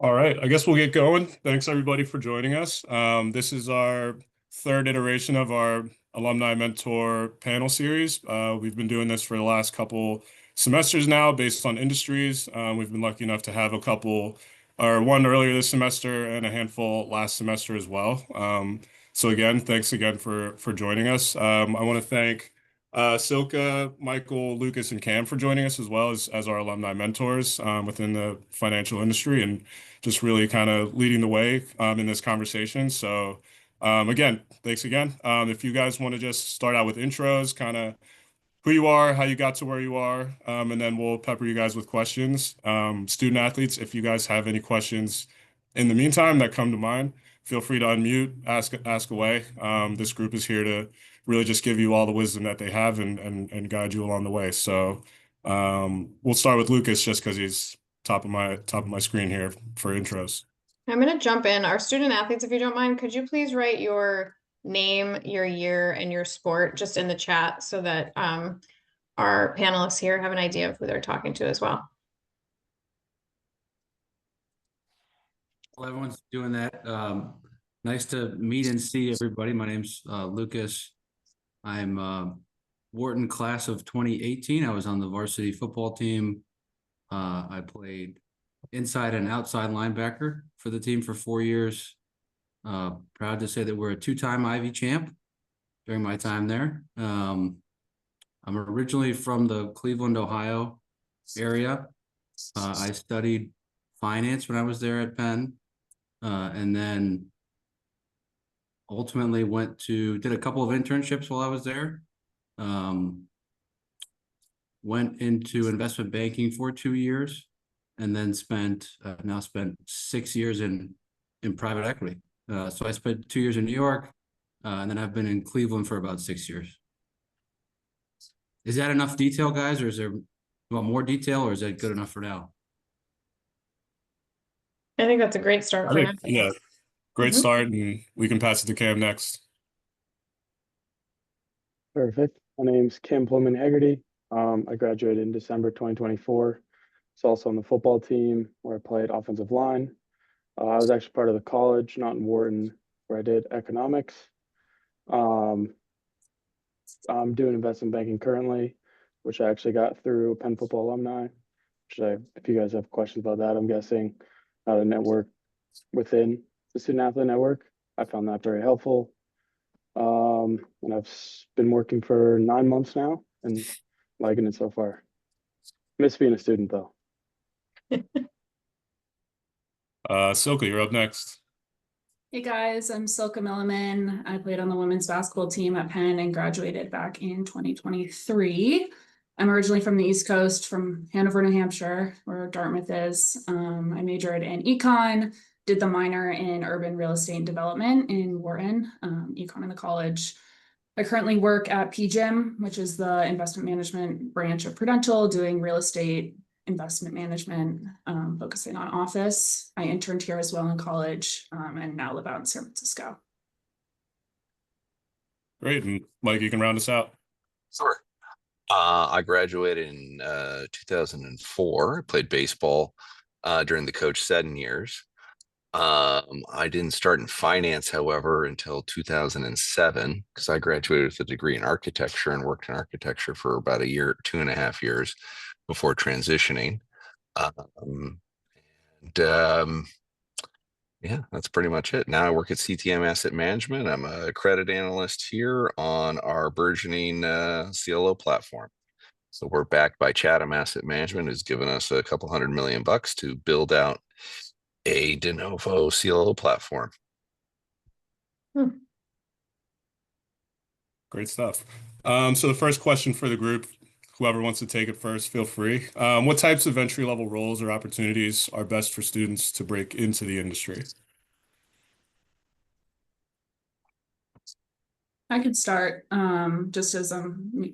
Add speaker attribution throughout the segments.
Speaker 1: All right, I guess we'll get going. Thanks everybody for joining us. This is our third iteration of our alumni mentor panel series. We've been doing this for the last couple semesters now based on industries. We've been lucky enough to have a couple, or one earlier this semester and a handful last semester as well. So again, thanks again for joining us. I want to thank Silka, Michael, Lucas, and Cam for joining us as well as our alumni mentors within the financial industry and just really kind of leading the way in this conversation. So again, thanks again. If you guys want to just start out with intros, kind of who you are, how you got to where you are, and then we'll pepper you guys with questions. Student athletes, if you guys have any questions in the meantime that come to mind, feel free to unmute, ask away. This group is here to really just give you all the wisdom that they have and guide you along the way. So we'll start with Lucas just because he's top of my screen here for intros.
Speaker 2: I'm going to jump in. Our student athletes, if you don't mind, could you please write your name, your year, and your sport just in the chat so that our panelists here have an idea of who they're talking to as well.
Speaker 3: Well, everyone's doing that. Nice to meet and see everybody. My name's Lucas. I'm Wharton class of 2018. I was on the varsity football team. I played inside and outside linebacker for the team for 4 years. Proud to say that we're a two-time Ivy champ during my time there. I'm originally from the Cleveland, Ohio area. I studied finance when I was there at Penn, and then ultimately did a couple of internships while I was there. Went into investment banking for 2 years, and then now spent 6 years in private equity. So I spent 2 years in New York, and then I've been in Cleveland for about 6 years. Is that enough detail, guys, or you want more detail, or is that good enough for now?
Speaker 2: I think that's a great start for now.
Speaker 1: Yeah, great start, and we can pass it to Cam next.
Speaker 4: Perfect. My name's Cam Plumman-Haggerty. I graduated in December 2024. It's also on the football team where I played offensive line. I was actually part of the college, not in Wharton, where I did economics. I'm doing investment banking currently, which I actually got through Penn football alumni. If you guys have questions about that, I'm guessing how to network within the student athlete network. I found that very helpful. And I've been working for 9 months now and liking it so far. Miss being a student though.
Speaker 1: Silka, you're up next.
Speaker 5: Hey guys, I'm Silka Milliman. I played on the women's basketball team at Penn and graduated back in 2023. I'm originally from the East Coast, from Hanover, New Hampshire, where Dartmouth is. I majored in econ, did the minor in urban real estate and development in Wharton, econ in the college. I currently work at PGIM, which is the investment management branch of Prudential, doing real estate investment management, focusing on office. I interned here as well in college, and now live out in San Francisco.
Speaker 1: Great, and Mike, you can round us out.
Speaker 6: Sure. I graduated in 2004. I played baseball during the Coach Seddon years. I didn't start in finance, however, until 2007, because I graduated with a degree in architecture and worked in architecture for about a year, 2.5 years before transitioning. Yeah, that's pretty much it. Now I work at CTM Asset Management. I'm a credit analyst here on our burgeoning CLO platform. So we're backed by Chatham Asset Management, who's given us a couple $100 million to build out a de novo CLO platform.
Speaker 1: Great stuff. So the first question for the group, whoever wants to take it first, feel free. What types of entry-level roles or opportunities are best for students to break into the industry?
Speaker 5: I could start, just as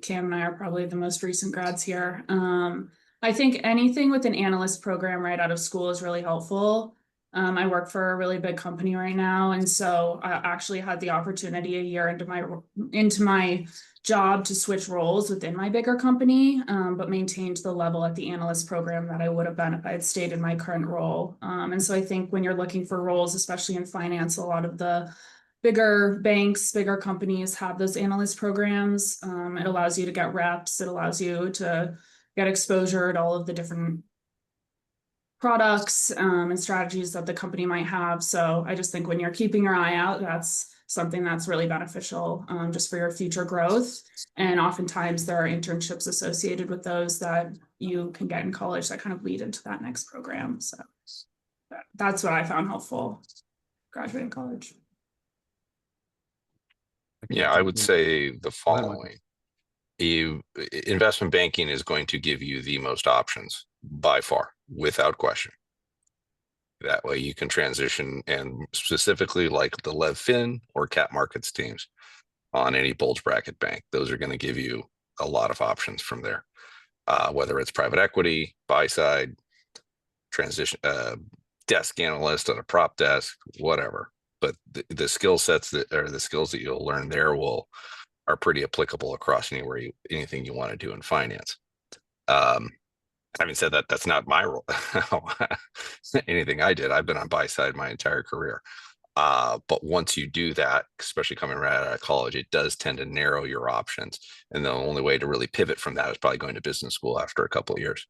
Speaker 5: Cam and I are probably the most recent grads here. I think anything with an analyst program right out of school is really helpful. I work for a really big company right now, and so I actually had the opportunity a year into my job to switch roles within my bigger company, but maintained the level at the analyst program that I would have been if I had stayed in my current role. And so I think when you're looking for roles, especially in finance, a lot of the bigger banks, bigger companies have those analyst programs. It allows you to get reps. It allows you to get exposure to all of the different products and strategies that the company might have. So I just think when you're keeping your eye out, that's something that's really beneficial just for your future growth. And oftentimes there are internships associated with those that you can get in college that kind of lead into that next program. So that's what I found helpful graduating college.
Speaker 6: Yeah, I would say the
Speaker 3: Go ahead, Mike.
Speaker 6: following. Investment banking is going to give you the most options by far, without question. That way you can transition, and specifically like the Lev Fin or Cap Markets teams on any bulge bracket bank. Those are going to give you a lot of options from there, whether it's private equity, buy side, transition, desk analyst on a prop desk, whatever. But the skill sets that are the skills that you'll learn there are pretty applicable across anything you want to do in finance. Having said that, that's not my role. Anything I did, I've been on buy side my entire career. But once you do that, especially coming right out of college, it does tend to narrow your options. And the only way to really pivot from that is probably going to business school after a couple of years.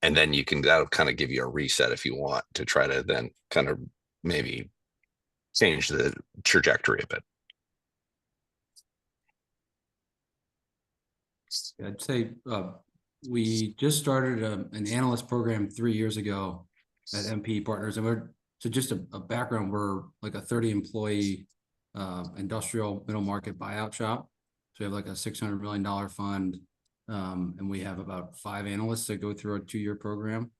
Speaker 6: And then that'll kind of give you a reset if you want to try to then kind of maybe change the trajectory a bit.
Speaker 3: I'd say we just started an analyst program 3 years ago at MP Partners, and just a background, we're like a 30 employee industrial middle market buyout shop. So we have like a $600 million fund, and we have about 5 analysts that go through a 2-year program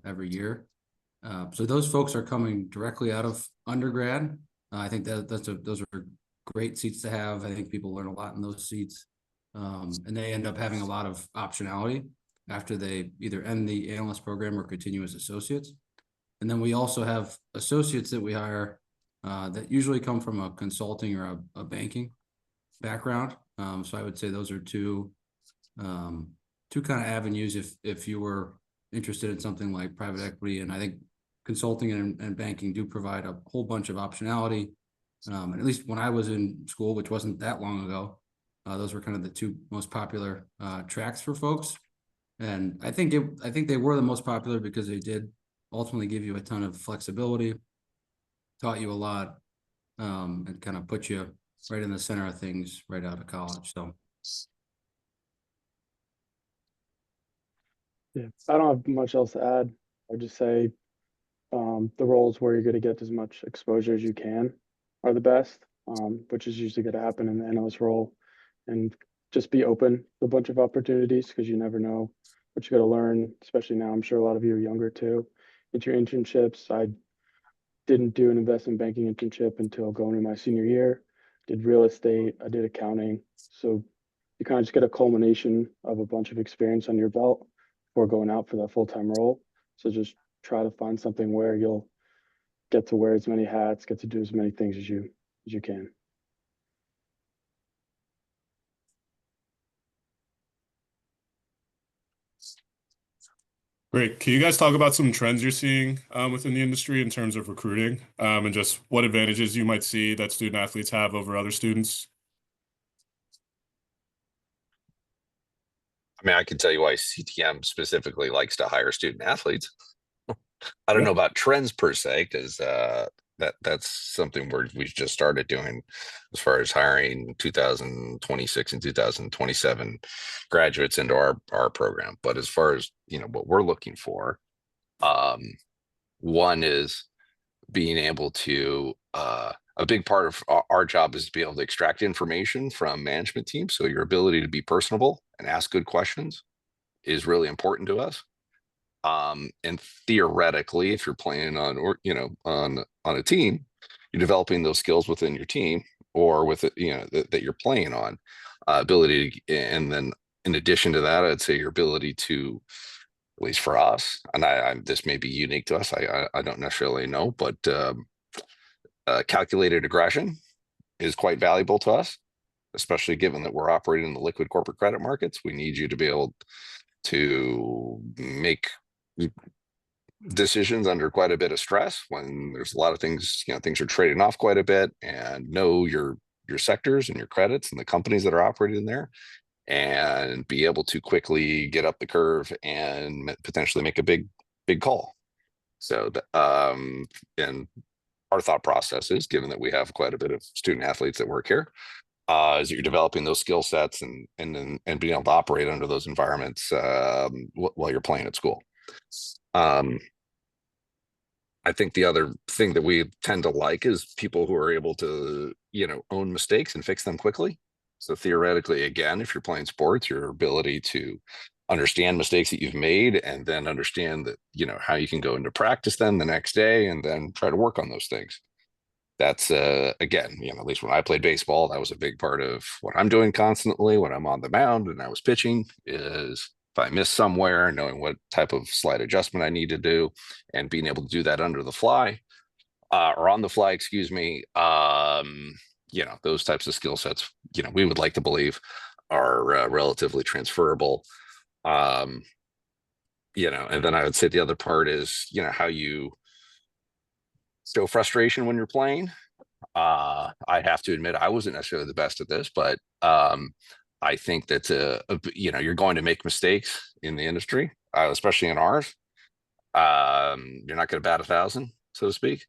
Speaker 3: every year. So those folks are coming directly out of undergrad. I think those are great seats to have. I think people learn a lot in those seats. And they end up having a lot of optionality after they either end the analyst program or continue as associates. And then we also have associates that we hire that usually come from a consulting or a banking background. So I would say those are two kind of avenues if you were interested in something like private equity. And I think consulting and banking do provide a whole bunch of optionality. And at least when I was in school, which wasn't that long ago, those were kind of the 2 most popular tracks for folks. And I think they were the most popular because they did ultimately give you a ton of flexibility, taught you a lot, and kind of put you right in the center of things right out of college. So
Speaker 4: Yeah, I don't have much else to add. I'd just say the roles where you're going to get as much exposure as you can are the best, which is usually going to happen in the analyst role. And just be open to a bunch of opportunities because you never know what you got to learn, especially now. I'm sure a lot of you are younger too. Get your internships. I didn't do an investment banking internship until going into my senior year. Did real estate. I did accounting. So you kind of just get a culmination of a bunch of experience on your belt before going out for that full-time role. So just try to find something where you'll get to wear as many hats, get to do as many things as you can.
Speaker 1: Great. Can you guys talk about some trends you're seeing within the industry in terms of recruiting and just what advantages you might see that student athletes have over other students?
Speaker 6: I mean, I can tell you why CTM specifically likes to hire student athletes. I don't
Speaker 1: Yeah.
Speaker 6: know about trends per se, because that's something we've just started doing as far as hiring 2026 and 2027 graduates into our program. But as far as what we're looking for, one is being able to a big part of our job is to be able to extract information from management teams. So your ability to be personable and ask good questions is really important to us. And theoretically, if you're playing on on a team, you're developing those skills within your team or with it, that you're playing on, ability to, and then in addition to that, I'd say your ability to least for us, and this may be unique to us. I don't necessarily know, but calculated aggression is quite valuable to us, especially given that we're operating in the liquid corporate credit markets. We need you to be able to make decisions under quite a bit of stress when there's a lot of things, things are trading off quite a bit, and know your sectors and your credits and the companies that are operating there, and be able to quickly get up the curve and potentially make a big call. So and our thought process is, given that we have quite a bit of student athletes that work here, is you're developing those skill sets and being able to operate under those environments while you're playing at school. I think the other thing that we tend to like is people who are able to, own mistakes and fix them quickly. So theoretically, again, if you're playing sports, your ability to understand mistakes that you've made and then understand that, how you can go into practice then the next day and then try to work on those things. That's again, at least when I played baseball, that was a big part of what I'm doing constantly when I'm on the mound and I was pitching, is if I miss somewhere, knowing what type of slight adjustment I need to do and being able to do that under the fly or on the fly, excuse me. Those types of skill sets, we would like to believe are relatively transferable. And then I would say the other part is, how you show frustration when you're playing. I have to admit, I wasn't necessarily the best at this, but I think that you're going to make mistakes in the industry, especially in ours. You're not going to bat 1,000, so to speak.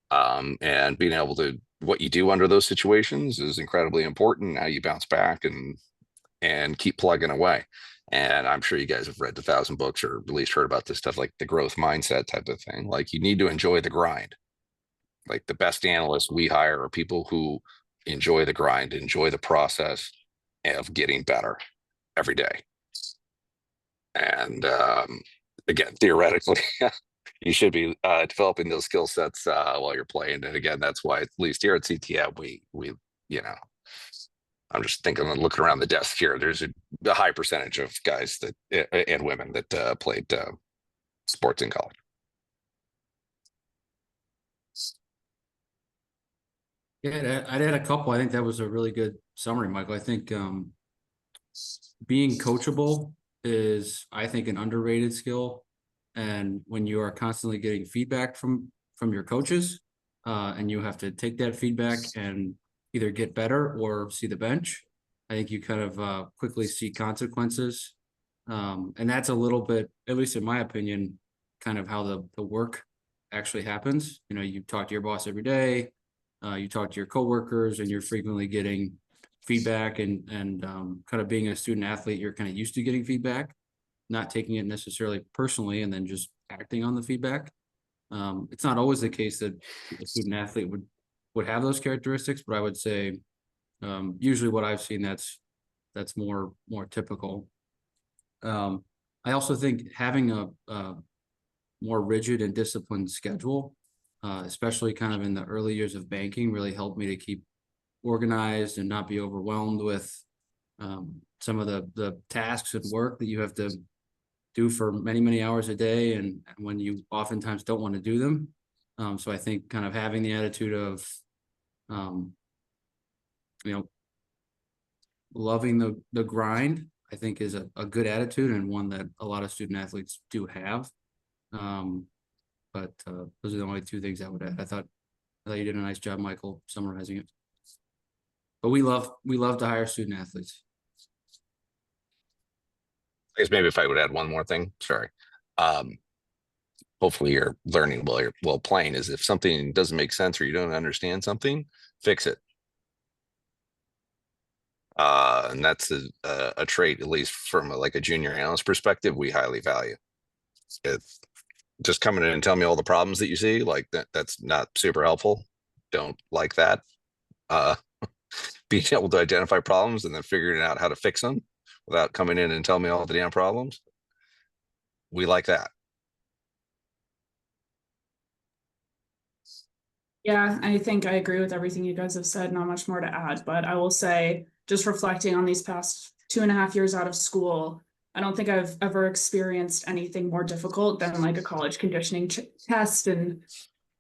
Speaker 6: And being able to, what you do under those situations is incredibly important. How you bounce back and keep plugging away. And I'm sure you guys have read 1,000 books or at least heard about this stuff, like the growth mindset type of thing. Like, you need to enjoy the grind. Like, the best analysts we hire are people who enjoy the grind, enjoy the process of getting better every day. And again, theoretically, you should be developing those skill sets while you're playing. And again, that's why, at least here at CTM, we I'm just thinking and looking around the desk here, there's a high percentage of guys that and women that played sports in college.
Speaker 3: Yeah, I'd add a couple. I think that was a really good summary, Michael. I think being coachable is, I think, an underrated skill. And when you are constantly getting feedback from your coaches, and you have to take that feedback and either get better or see the bench, I think you kind of quickly see consequences. And that's a little bit, at least in my opinion, kind of how the work actually happens. You talk to your boss every day. You talk to your coworkers, and you're frequently getting feedback, and kind of being a student athlete, you're kind of used to getting feedback, not taking it necessarily personally, and then just acting on the feedback. It's not always the case that a student athlete would have those characteristics, but I would say usually what I've seen, that's more typical. I also think having a more rigid and disciplined schedule, especially kind of in the early years of banking, really helped me to keep organized and not be overwhelmed with some of the tasks and work that you have to do for many hours a day, and when you oftentimes don't want to do them. So I think kind of having the attitude of loving the grind, I think, is a good attitude, and one that a lot of student athletes do have. But those are the only two things I would add. I thought you did a nice job, Michael, summarizing it. But we love to hire student athletes.
Speaker 6: I guess maybe if I would add one more thing, sorry. Hopefully you're learning while playing, is if something doesn't make sense or you don't understand something, fix it. And that's a trait, at least from a junior analyst perspective, we highly value. If just coming in and telling me all the problems that you see, like that's not super helpful. Don't like that. Being able to identify problems and then figuring out how to fix them without coming in and telling me all the damn problems, we like that.
Speaker 5: Yeah, I think I agree with everything you guys have said. Not much more to add, but I will say, just reflecting on these past 2.5 years out of school, I don't think I've ever experienced anything more difficult than like a college conditioning test, and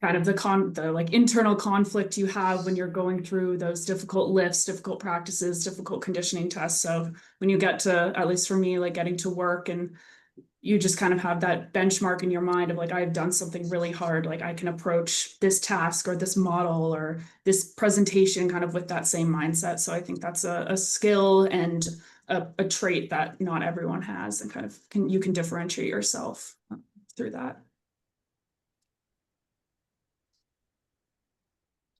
Speaker 5: kind of the like internal conflict you have when you're going through those difficult lifts, difficult practices, difficult conditioning tests. So when you get to, at least for me, like getting to work, and you just kind of have that benchmark in your mind of like, I've done something really hard, like I can approach this task or this model or this presentation kind of with that same mindset. So I think that's a skill and a trait that not everyone has, and kind of you can differentiate yourself through that.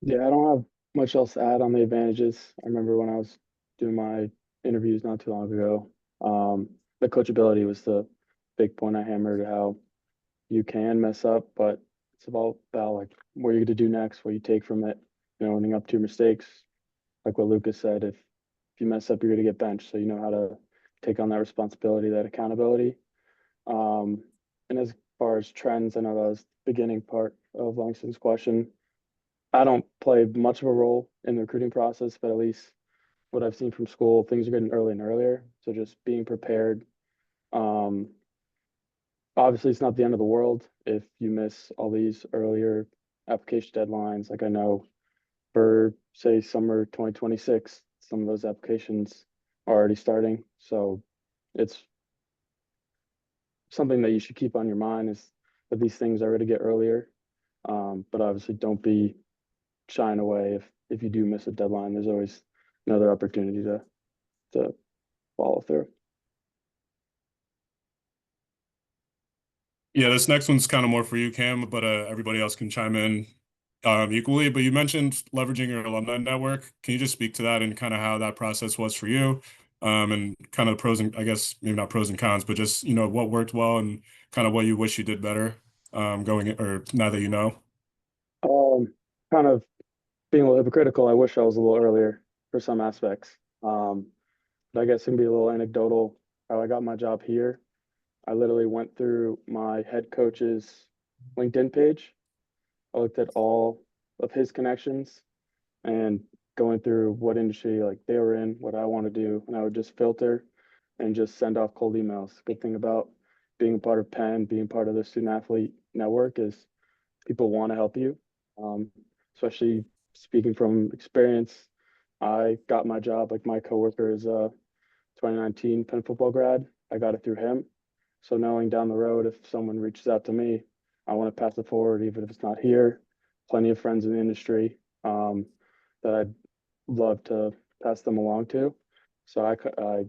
Speaker 4: Yeah, I don't have much else to add on the advantages. I remember when I was doing my interviews not too long ago, the coachability was the big point I hammered, how you can mess up, but it's all about like what you're going to do next, what you take from it, owning up to your mistakes. Like what Lucas said, if you mess up, you're going to get benched. So you know how to take on that responsibility, that accountability. And as far as trends, I know that was the beginning part of Langston's question. I don't play much of a role in the recruiting process, but at least what I've seen from school, things are getting earlier and earlier. So just being prepared. Um, Obviously, it's not the end of the world if you miss all these earlier application deadlines. Like I know for say summer 2026, some of those applications are already starting. So it's something that you should keep on your mind, is that these things are going to get earlier. But obviously, don't be shying away if you do miss a deadline. There's always another opportunity to follow through.
Speaker 1: Yeah, this next one's kind of more for you, Cam, but everybody else can chime in equally. But you mentioned leveraging your alumni network. Can you just speak to that and kind of how that process was for you? And kind of pros and I guess maybe not pros and cons, but just, what worked well and kind of what you wish you did better going or now that you know.
Speaker 4: Kind of being a little hypocritical, I wish I was a little earlier for some aspects. But I guess it can be a little anecdotal how I got my job here. I literally went through my head coach's LinkedIn page. I looked at all of his connections and going through what industry like they were in, what I want to do, and I would just filter and just send off cold emails. Good thing about being a part of Penn, being part of the student athlete network is people want to help you. Especially speaking from experience, I got my job, like my coworker is a 2019 Penn football grad. I got it through him. So knowing down the road, if someone reaches out to me, I want to pass it forward, even if it's not here. Plenty of friends in the industry that I'd love to pass them along to. So I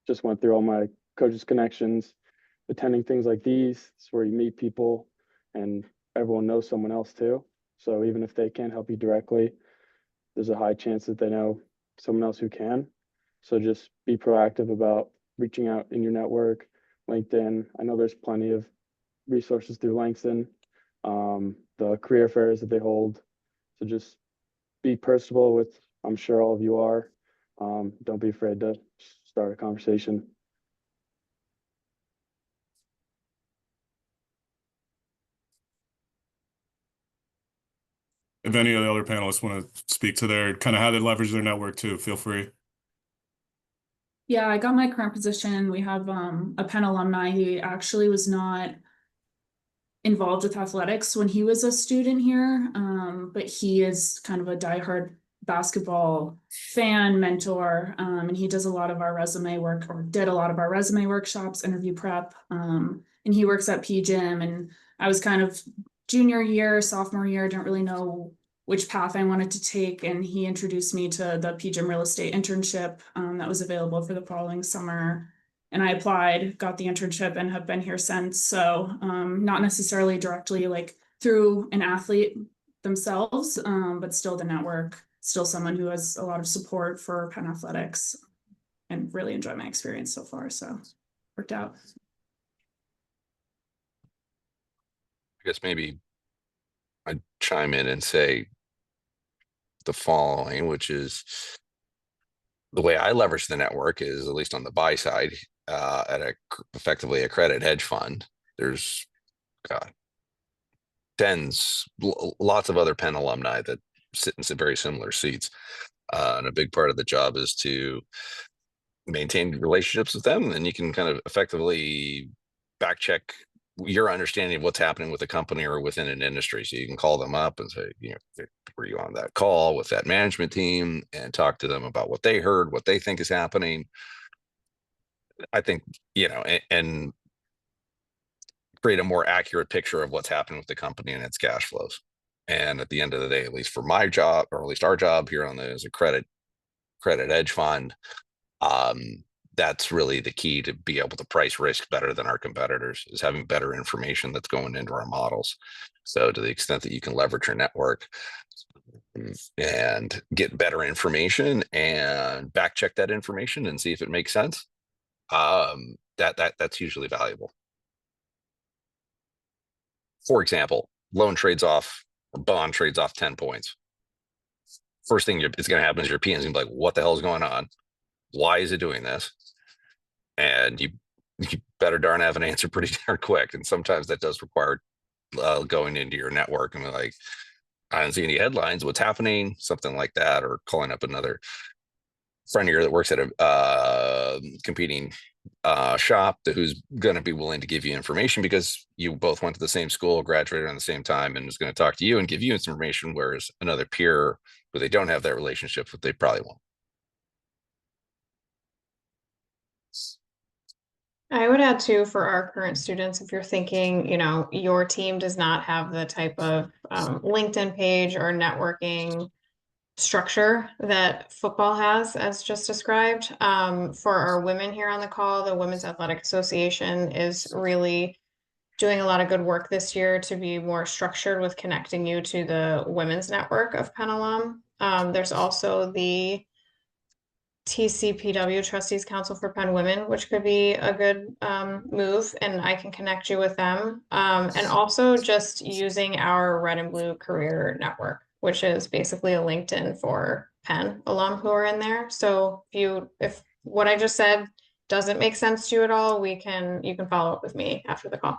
Speaker 4: just went through all my coaches' connections, attending things like these. It's where you meet people and everyone knows someone else too. So even if they can't help you directly, there's a high chance that they know someone else who can. So just be proactive about reaching out in your network. LinkedIn, I know there's plenty of resources through Langston, the career fairs that they hold. So just be personable with, I'm sure all of you are. Don't be afraid to start a conversation.
Speaker 1: If any of the other panelists want to speak to their kind of how they leverage their network too, feel free.
Speaker 5: Yeah, I got my current position. We have a Penn alumni who actually was not involved with athletics when he was a student here, but he is kind of a diehard basketball fan, mentor, and he does a lot of our resume work, or did a lot of our resume workshops, interview prep, and he works at PGym. And I was kind of junior year, sophomore year, didn't really know which path I wanted to take, and he introduced me to the PGym real estate internship that was available for the following summer. And I applied, got the internship, and have been here since. So not necessarily directly like through an athlete themselves, but still the network, still someone who has a lot of support for Penn athletics, and really enjoy my experience so far. So worked out.
Speaker 6: I guess maybe I'd chime in and say the following, which is the way I leverage the network is, at least on the buy side, at effectively a credit hedge fund. There's lots of other Penn alumni that sit in some very similar seats. And a big part of the job is to maintain relationships with them, then you can kind of effectively back check your understanding of what's happening with a company or within an industry. So you can call them up and say, were you on that call with that management team, and talk to them about what they heard, what they think is happening. I think, and create a more accurate picture of what's happening with the company and its cash flows. And at the end of the day, at least for my job, or at least our job here as a credit hedge fund, that's really the key to be able to price risk better than our competitors, is having better information that's going into our models. So to the extent that you can leverage your network and get better information and back check that information and see if it makes sense, that's usually valuable. For example, loan trades off, or bond trades off 10 points. First thing is going to happen is your PN's going to be like, what the hell is going on? Why is it doing this? And you better darn have an answer pretty darn quick. And sometimes that does require going into your network and be like, I don't see any headlines, what's happening, something like that, or calling up another friend of yours that works at a competing shop who's going to be willing to give you information because you both went to the same school, graduated around the same time, and is going to talk to you and give you information, whereas another peer who they don't have that relationship with, they probably won't.
Speaker 2: I would add too, for our current students, if you're thinking, your team does not have the type of LinkedIn page or networking structure that football has, as just described. For our women here on the call, the Women's Athletic Association is really doing a lot of good work this year to be more structured with connecting you to the women's network of Penn alum. There's also the TCPW, Trustees Council for Penn Women, which could be a good move, and I can connect you with them. And also just using our Red and Blue Career Network, which is basically a LinkedIn for Penn alum who are in there. So if what I just said doesn't make sense to you at all, you can follow up with me after the call.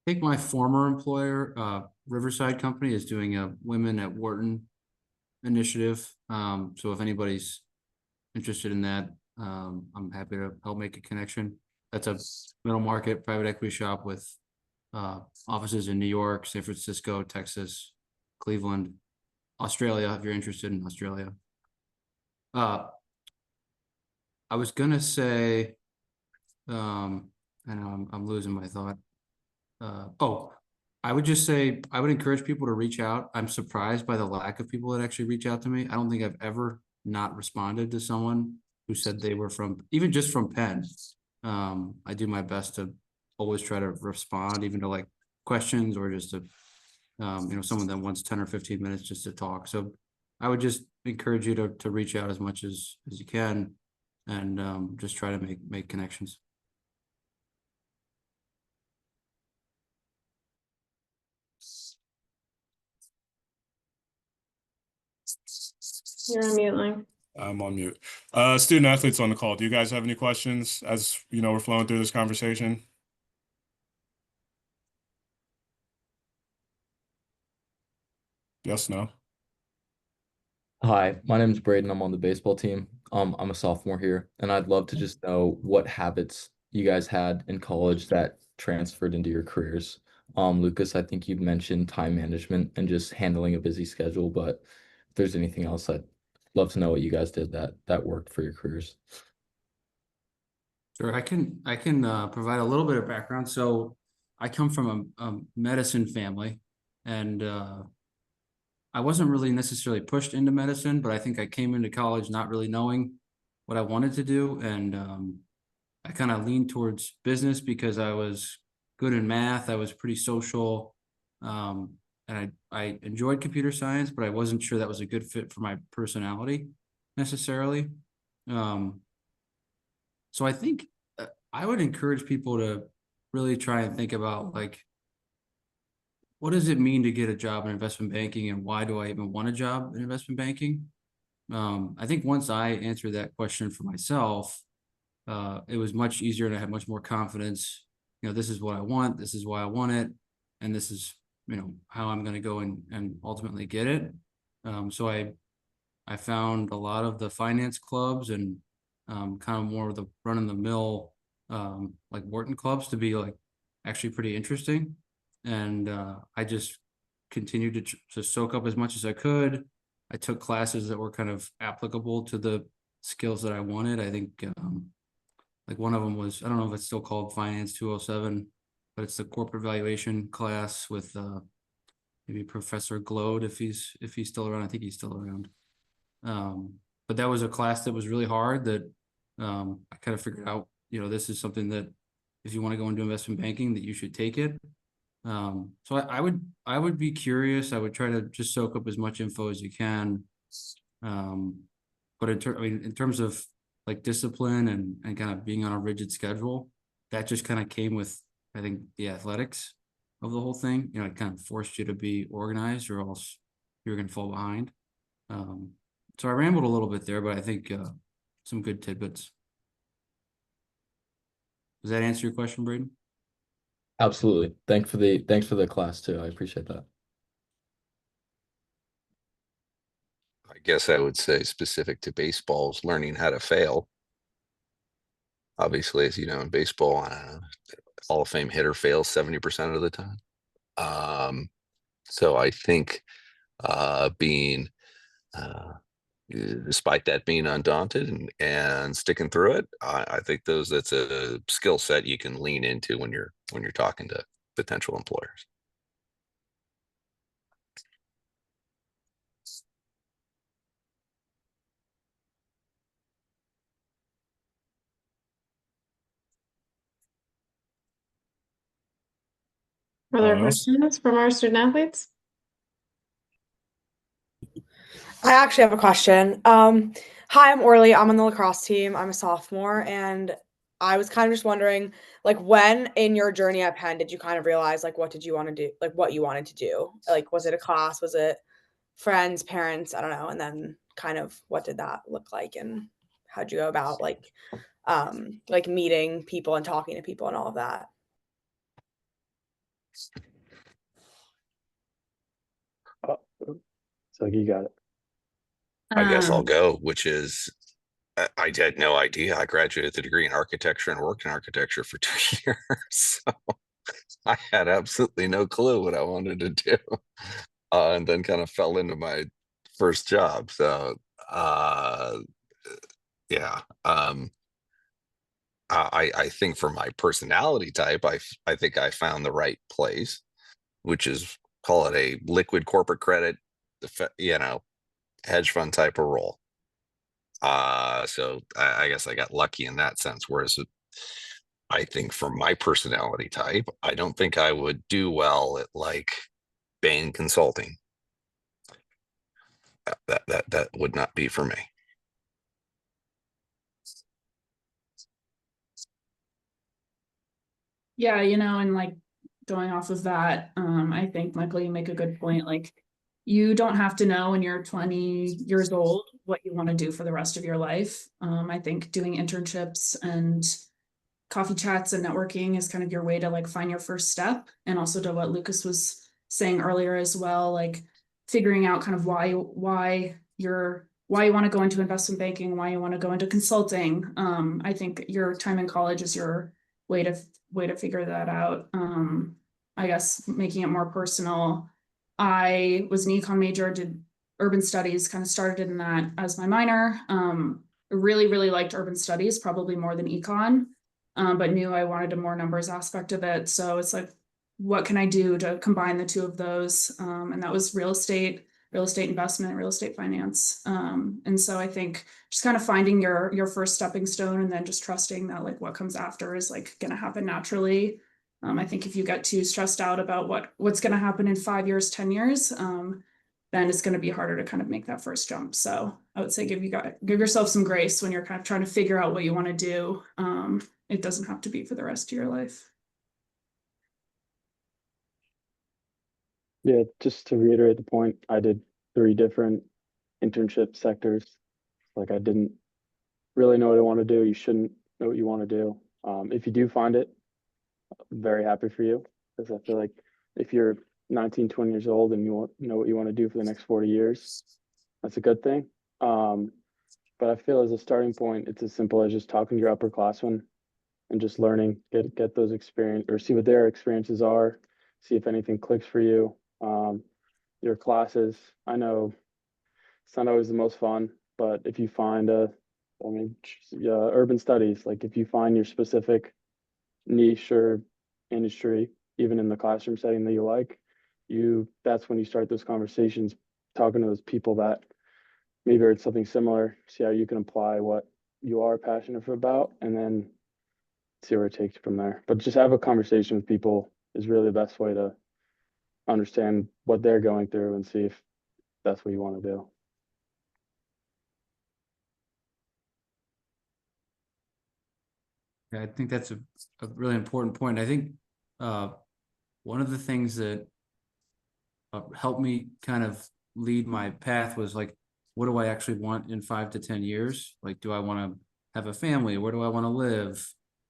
Speaker 3: I think my former employer, Riverside Company, is doing a Women at Wharton initiative. So if anybody's interested in that, I'm happy to help make a connection. That's a middle market private equity shop with offices in New York, San Francisco, Texas, Cleveland, Australia, if you're interested in Australia. I was gonna say, I know I'm losing my thought. I would just say, I would encourage people to reach out. I'm surprised by the lack of people that actually reach out to me. I don't think I've ever not responded to someone who said they were even just from Penn. I do my best to always try to respond, even to like questions, or just to, someone that wants 10 or 15 minutes just to talk. So I would just encourage you to reach out as much as you can, and just try to make connections.
Speaker 2: You're on mute, Lang.
Speaker 1: I'm on mute. Student athletes on the call, do you guys have any questions as we're flowing through this conversation? Yes, no?
Speaker 7: Hi, my name is Braden. I'm on the baseball team. I'm a sophomore here, and I'd love to just know what habits you guys had in college that transferred into your careers. Lucas, I think you mentioned time management and just handling a busy schedule, but if there's anything else, I'd love to know what you guys did that worked for your careers.
Speaker 3: Sure, I can provide a little bit of background. So I come from a medicine family, and I wasn't really necessarily pushed into medicine, but I think I came into college not really knowing what I wanted to do. And I kind of leaned towards business because I was good in math. I was pretty social. And I enjoyed computer science, but I wasn't sure that was a good fit for my personality necessarily. So I think I would encourage people to really try and think about, like, what does it mean to get a job in investment banking, and why do I even want a job in investment banking? I think once I answered that question for myself, it was much easier, and I had much more confidence. This is what I want, this is why I want it, and this is, how I'm going to go and ultimately get it. So I I found a lot of the finance clubs and kind of more of the run-of-the-mill like Wharton clubs to be like actually pretty interesting. And I just continued to soak up as much as I could. I took classes that were kind of applicable to the skills that I wanted. I think like one of them was, I don't know if it's still called Finance 207, but it's the corporate valuation class with maybe Professor Glode if he's still around. I think he's still around. But that was a class that was really hard that I kind of figured out, you know, this is something that if you want to go into investment banking that you should take it. So I would be curious. I would try to just soak up as much info as you can. But in terms of like discipline and kind of being on a rigid schedule, that just kind of came with, I think, the athletics of the whole thing. You know, it kind of forced you to be organized or else you're going to fall behind. So I rambled a little bit there, but I think some good tidbits. Does that answer your question, Braden?
Speaker 7: Absolutely. Thanks for the class too. I appreciate that.
Speaker 6: I guess I would say specific to baseball is learning how to fail. Obviously, as you know, in baseball, Hall of Fame hitter fails 70% of the time. So I think being despite that being undaunted and sticking through it, I think that's a skill set you can lean into when you're talking to potential employers.
Speaker 2: Are there
Speaker 1: else?
Speaker 2: questions from our student athletes?
Speaker 8: I actually have a question. Hi, I'm Orly. I'm on the lacrosse team. I'm a sophomore, and I was kind of just wondering, like, when in your journey at Penn did you kind of realize, like, what did you want to do, like, what you wanted to do? Like, was it a class? Was it friends, parents? I don't know. And then kind of what did that look like, and how'd you go about, like meeting people and talking to people and all of that?
Speaker 4: So you got it.
Speaker 6: I guess I'll go, which is I had no idea. I graduated with a degree in architecture and worked in architecture for 2 years. So I had absolutely no clue what I wanted to do. And then kind of fell into my first job. So yeah. I think for my personality type, I think I found the right place, which is call it a liquid corporate credit, you know, hedge fund type of role. So I guess I got lucky in that sense. Whereas I think for my personality type, I don't think I would do well at like Bain Consulting. That would not be for me.
Speaker 5: Yeah, you know, and like going off of that, I think, Michael, you make a good point. Like, you don't have to know when you're 20 years old what you want to do for the rest of your life. I think doing internships and coffee chats and networking is kind of your way to like find your first step. And also to what Lucas was saying earlier as well, like figuring out kind of why you want to go into investment banking, why you want to go into consulting. I think your time in college is your way to figure that out. I guess making it more personal. I was an econ major, did urban studies, kind of started in that as my minor. Really, really liked urban studies, probably more than econ, but knew I wanted a more numbers aspect of it. So it's like, what can I do to combine the two of those? And that was real estate investment, real estate finance. And so I think just kind of finding your first stepping stone and then just trusting that like what comes after is like going to happen naturally. I think if you get too stressed out about what's going to happen in 5 years, 10 years, then it's going to be harder to kind of make that first jump. So I would say give yourself some grace when you're kind of trying to figure out what you want to do. It doesn't have to be for the rest of your life.
Speaker 4: Yeah, just to reiterate the point, I did 3 different internship sectors. Like I didn't really know what I want to do. You shouldn't know what you want to do. If you do find it, I'm very happy for you, because I feel like if you're 19, 20 years old and you know what you want to do for the next 40 years, that's a good thing. But I feel as a starting point, it's as simple as just talking to your upperclassmen and just learning, get those experience or see what their experiences are, see if anything clicks for you. Your classes, I know it's not always the most fun, but if you find urban studies, like if you find your specific niche or industry, even in the classroom setting that you like, that's when you start those conversations, talking to those people that maybe it's something similar, see how you can apply what you are passionate about, and then see where it takes you from there. But just have a conversation with people is really the best way to understand what they're going through and see if that's what you want to do.
Speaker 3: Yeah, I think that's a really important point. I think one of the things that helped me kind of lead my path was like, what do I actually want in 5 to 10 years? Like, do I want to have a family? Where do I want to live?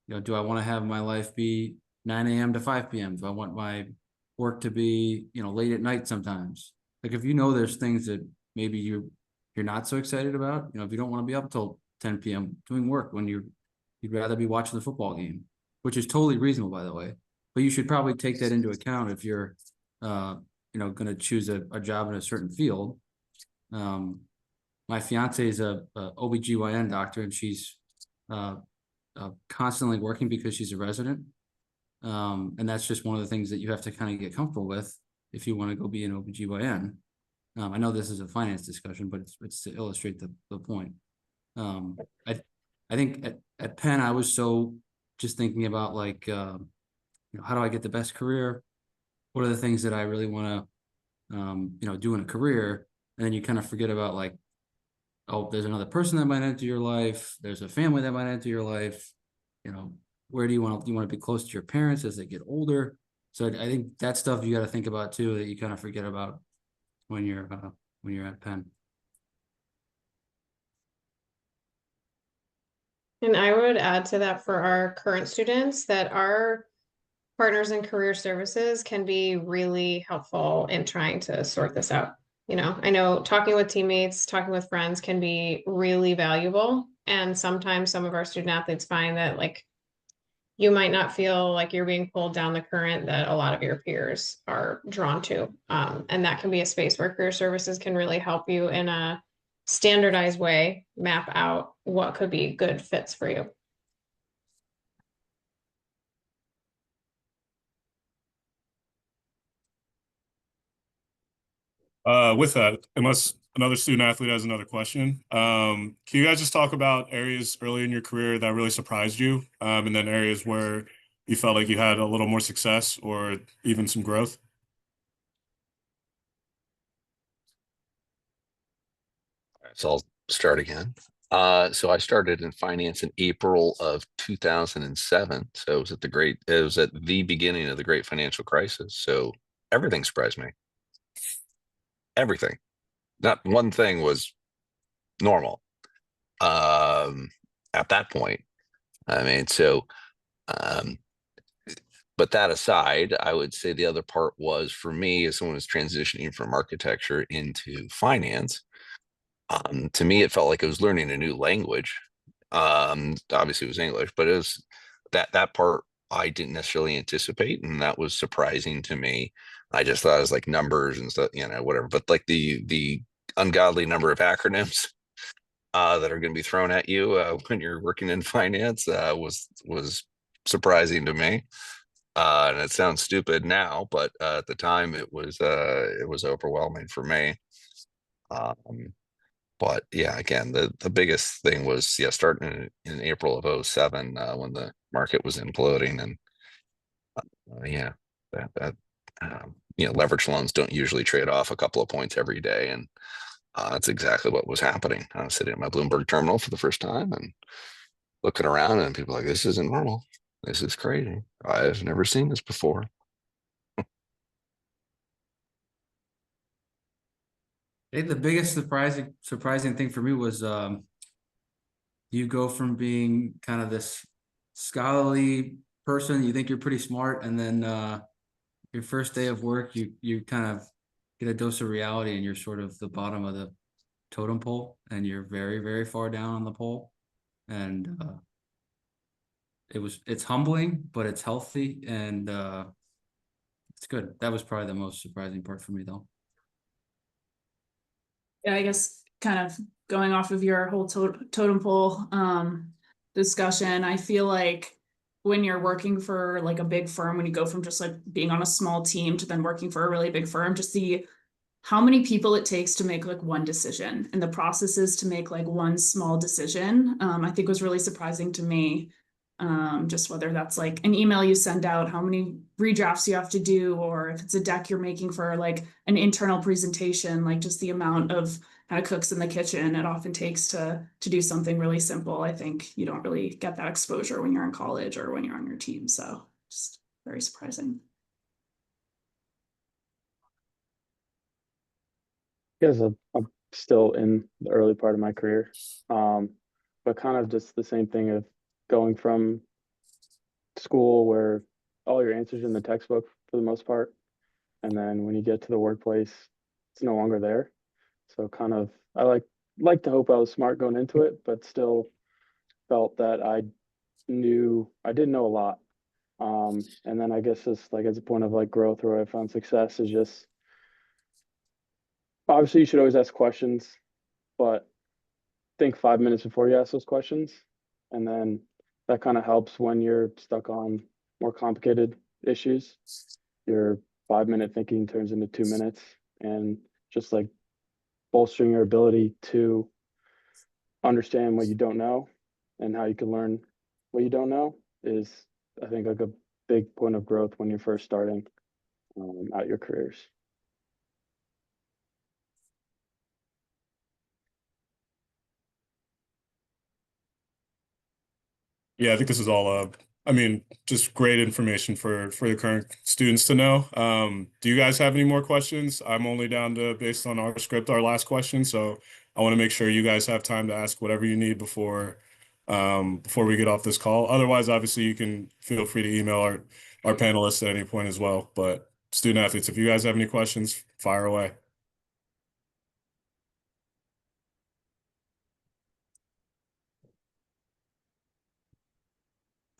Speaker 3: You know, do I want to have my life be 9 a.m. to 5 p.m.? Do I want my work to be, you know, late at night sometimes? Like, if you know there's things that maybe you're not so excited about, you know, if you don't want to be up till 10 p.m. doing work when you'd rather be watching the football game, which is totally reasonable, by the way. But you should probably take that into account if you're, you know, going to choose a job in a certain field. My fiance is a OBGYN doctor, and she's constantly working because she's a resident. And that's just one of the things that you have to kind of get comfortable with if you want to go be an OBGYN. I know this is a finance discussion, but it's to illustrate the point. I think at Penn, I was so just thinking about like, you know, how do I get the best career? What are the things that I really want to, you know, do in a career? And then you kind of forget about like, oh, there's another person that might enter your life. There's a family that might enter your life. You know, where do you want to be close to your parents as they get older? So I think that stuff you got to think about too, that you kind of forget about when you're at Penn.
Speaker 2: And I would add to that for our current students that our partners in career services can be really helpful in trying to sort this out. You know, I know talking with teammates, talking with friends can be really valuable. And sometimes some of our student athletes find that like you might not feel like you're being pulled down the current that a lot of your peers are drawn to. And that can be a space where career services can really help you in a standardized way, map out what could be good fits for you.
Speaker 1: With that, unless another student athlete has another question, can you guys just talk about areas early in your career that really surprised you, and then areas where you felt like you had a little more success or even some growth?
Speaker 6: So I'll start again. So I started in finance in April of 2007. So it was at the beginning of the great financial crisis. So everything surprised me. Everything. Not one thing was normal. At that point. I mean, so but that aside, I would say the other part was for me as someone who's transitioning from architecture into finance. To me, it felt like I was learning a new language. Obviously, it was English, but it was that part I didn't necessarily anticipate, and that was surprising to me. I just thought it was like numbers and stuff, you know, whatever. But like the ungodly number of acronyms that are going to be thrown at you when you're working in finance was surprising to me. And it sounds stupid now, but at the time it was overwhelming for me. But yeah, again, the biggest thing was starting in April of 2007 when the market was imploding, and yeah, that you know, leverage loans don't usually trade off a couple of points every day, and that's exactly what was happening. I was sitting at my Bloomberg terminal for the first time and looking around, and people were like, "This isn't normal. This is crazy. I've never seen this before."
Speaker 3: I think the biggest surprising thing for me was you go from being kind of this scholarly person, you think you're pretty smart, and then your first day of work, you kind of get a dose of reality, and you're sort of the bottom of totem pole, and you're very, very far down on the pole. And it's humbling, but it's healthy, and it's good. That was probably the most surprising part for me, though.
Speaker 5: Yeah, I guess kind of going off of your whole totem pole discussion, I feel like when you're working for like a big firm, when you go from just like being on a small team to then working for a really big firm, just see how many people it takes to make like one decision, and the processes to make like one small decision, I think was really surprising to me. Just whether that's like an email you send out, how many redrafts you have to do, or if it's a deck you're making for like an internal presentation, like just the amount of kind of cooks in the kitchen it often takes to do something really simple. I think you don't really get that exposure when you're in college or when you're on your team. So just very surprising.
Speaker 4: Yes, I'm still in the early part of my career, but kind of just the same thing of going from school where all your answers are in the textbook for the most part, and then when you get to the workplace, it's no longer there. So kind of, I like to hope I was smart going into it, but still felt that I didn't know a lot. And then I guess just like as a point of like growth where I found success is just obviously you should always ask questions, but think 5 minutes before you ask those questions. And then that kind of helps when you're stuck on more complicated issues. Your 5 minute thinking turns into 2 minutes, and just like bolstering your ability to understand what you don't know and how you can learn what you don't know is, I think, like a big point of growth when you're first starting out your careers.
Speaker 1: Yeah, I think this is all I mean, just great information for the current students to know. Do you guys have any more questions? I'm only down to, based on our script, our last question, so I want to make sure you guys have time to ask whatever you need before we get off this call. Otherwise, obviously, you can feel free to email our panelists at any point as well. But student athletes, if you guys have any questions, fire away.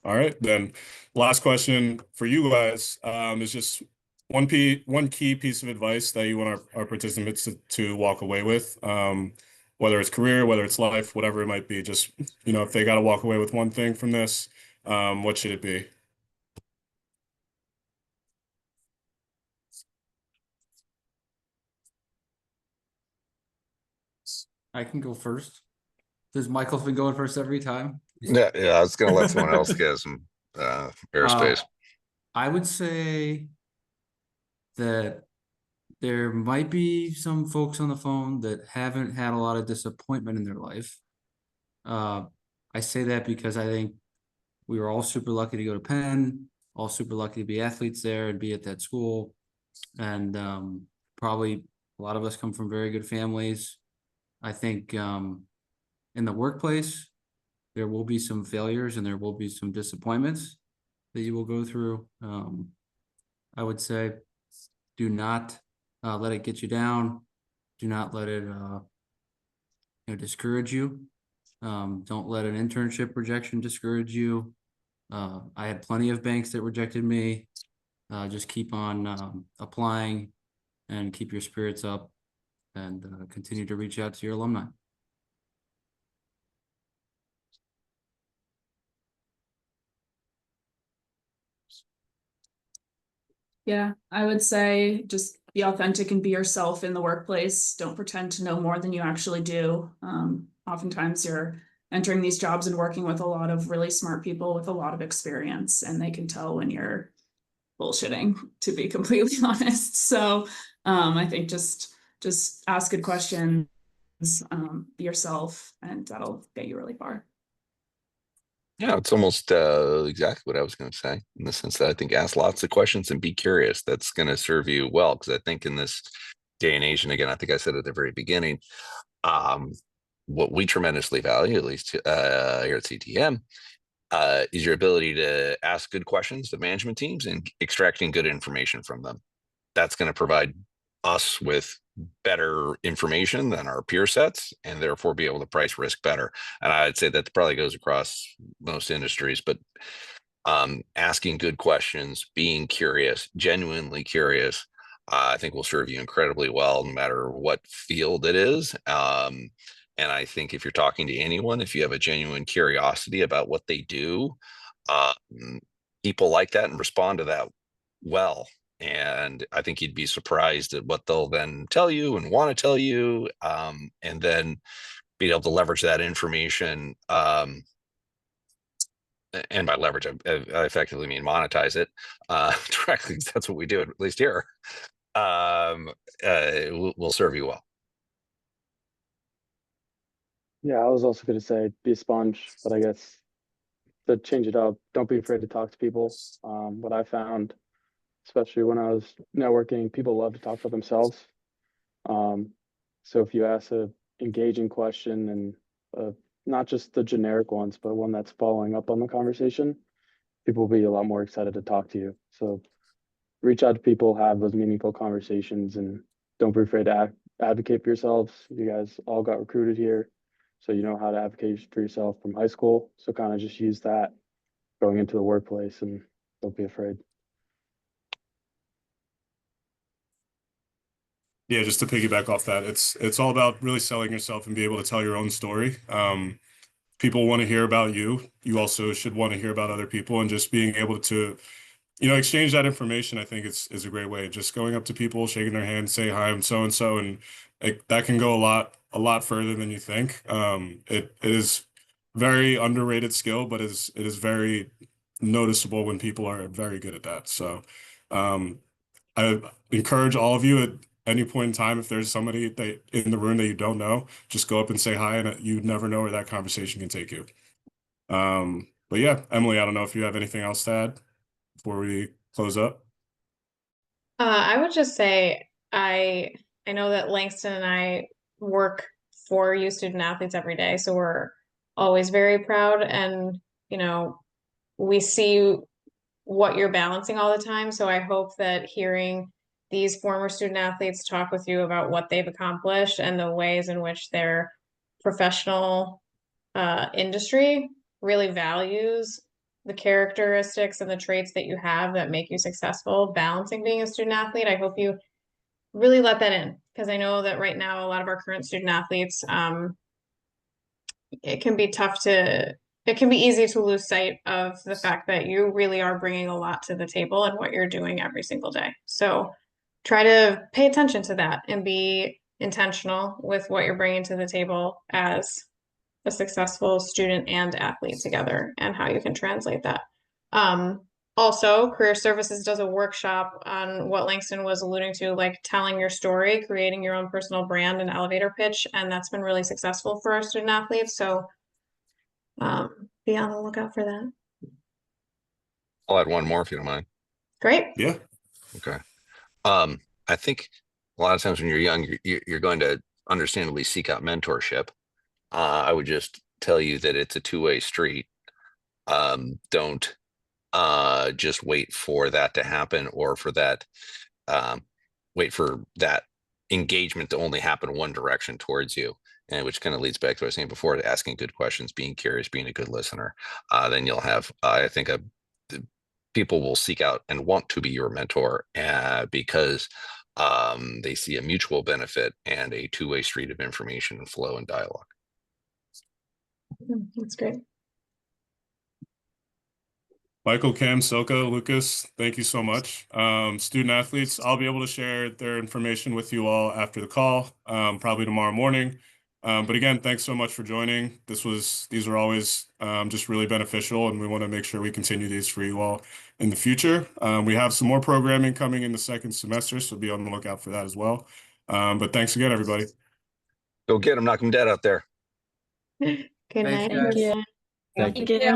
Speaker 1: All right, then last question for you guys is just one key piece of advice that you want our participants to walk away with, whether it's career, whether it's life, whatever it might be. Just, if they got to walk away with one thing from this, what should it be?
Speaker 3: I can go first. Does Michael's been going first every time?
Speaker 6: Yeah, I was gonna let someone else get some airspace.
Speaker 3: I would say that there might be some folks on the phone that haven't had a lot of disappointment in their life. I say that because I think we were all super lucky to go to Penn, all super lucky to be athletes there and be at that school. And probably a lot of us come from very good families. I think in the workplace, there will be some failures and there will be some disappointments that you will go through. I would say do not let it get you down. Do not let it discourage you. Don't let an internship rejection discourage you. I had plenty of banks that rejected me. Just keep on applying and keep your spirits up, and continue to reach out to your alumni.
Speaker 5: Yeah, I would say just be authentic and be yourself in the workplace. Don't pretend to know more than you actually do. Oftentimes you're entering these jobs and working with a lot of really smart people with a lot of experience, and they can tell when you're bullshitting, to be completely honest. So I think just ask good questions, be yourself, and that'll get you really far.
Speaker 6: Yeah, it's almost exactly what I was going to say, in the sense that I think ask lots of questions and be curious. That's going to serve you well, because I think in this day and age, and again, I think I said at the very beginning, what we tremendously value, at least here at CTM, is your ability to ask good questions to management teams and extracting good information from them. That's going to provide us with better information than our peer sets, and therefore be able to price risk better. And I'd say that probably goes across most industries, but asking good questions, being curious, genuinely curious, I think will serve you incredibly well, no matter what field it is. And I think if you're talking to anyone, if you have a genuine curiosity about what they do, people like that and respond to that well. And I think you'd be surprised at what they'll then tell you and want to tell you, and then be able to leverage that information. And by leverage, I effectively mean monetize it directly. That's what we do, at least here. Will serve you well.
Speaker 4: Yeah, I was also going to say be a sponge, but I guess to change it up, don't be afraid to talk to people. What I found, especially when I was networking, people love to talk about themselves. So if you ask a engaging question and not just the generic ones, but one that's following up on the conversation, people will be a lot more excited to talk to you. So reach out to people, have those meaningful conversations, and don't be afraid to advocate for yourselves. You guys all got recruited here, so you know how to advocate for yourself from high school. So kind of just use that going into the workplace, and don't be afraid.
Speaker 1: Yeah, just to piggyback off that, it's all about really selling yourself and be able to tell your own story. People want to hear about you. You also should want to hear about other people, and just being able to, exchange that information, I think is a great way. Just going up to people, shaking their hand, say, hi, I'm so and so, and that can go a lot further than you think. It is very underrated skill, but it is very noticeable when people are very good at that. So, I encourage all of you at any point in time, if there's somebody that in the room that you don't know, just go up and say hi, and you never know where that conversation can take you. But yeah, Emily, I don't know if you have anything else to add before we close up.
Speaker 2: I would just say I know that Langston and I work for you student athletes every day, so we're always very proud, and we see what you're balancing all the time. So I hope that hearing these former student athletes talk with you about what they've accomplished and the ways in which their professional industry really values the characteristics and the traits that you have that make you successful balancing being a student athlete. I hope you really let that in, because I know that right now a lot of our current student athletes, it can be easy to lose sight of the fact that you really are bringing a lot to the table and what you're doing every single day. So try to pay attention to that and be intentional with what you're bringing to the table as a successful student and athlete together, and how you can translate that. Also, Career Services does a workshop on what Langston was alluding to, like telling your story, creating your own personal brand and elevator pitch, and that's been really successful for our student athletes. So be on the lookout for that.
Speaker 6: I'll add one more if you don't mind.
Speaker 2: Great.
Speaker 1: Yeah.
Speaker 6: Okay. I think a lot of times when you're young, you're going to understandably seek out mentorship. I would just tell you that it's a two-way street. Don't just wait for that to happen, or for that wait for that engagement to only happen one direction towards you, and which kind of leads back to what I was saying before, to asking good questions, being curious, being a good listener. Then you'll have, I think, people will seek out and want to be your mentor because they see a mutual benefit and a two-way street of information and flow and dialogue.
Speaker 2: That's great.
Speaker 1: Michael, Cam, Silka, Lucas, thank you so much. Student athletes, I'll be able to share their information with you all after the call, probably tomorrow morning. But again, thanks so much for joining. These are always just really beneficial, and we want to make sure we continue these for you all in the future. We have some more programming coming in the second semester, so be on the lookout for that as well. But thanks again, everybody.
Speaker 6: Go get them, knock them dead out there.
Speaker 2: Good night.
Speaker 3: Thanks, guys.
Speaker 2: Thank you.
Speaker 7: Thank you.
Speaker 8: Thank you.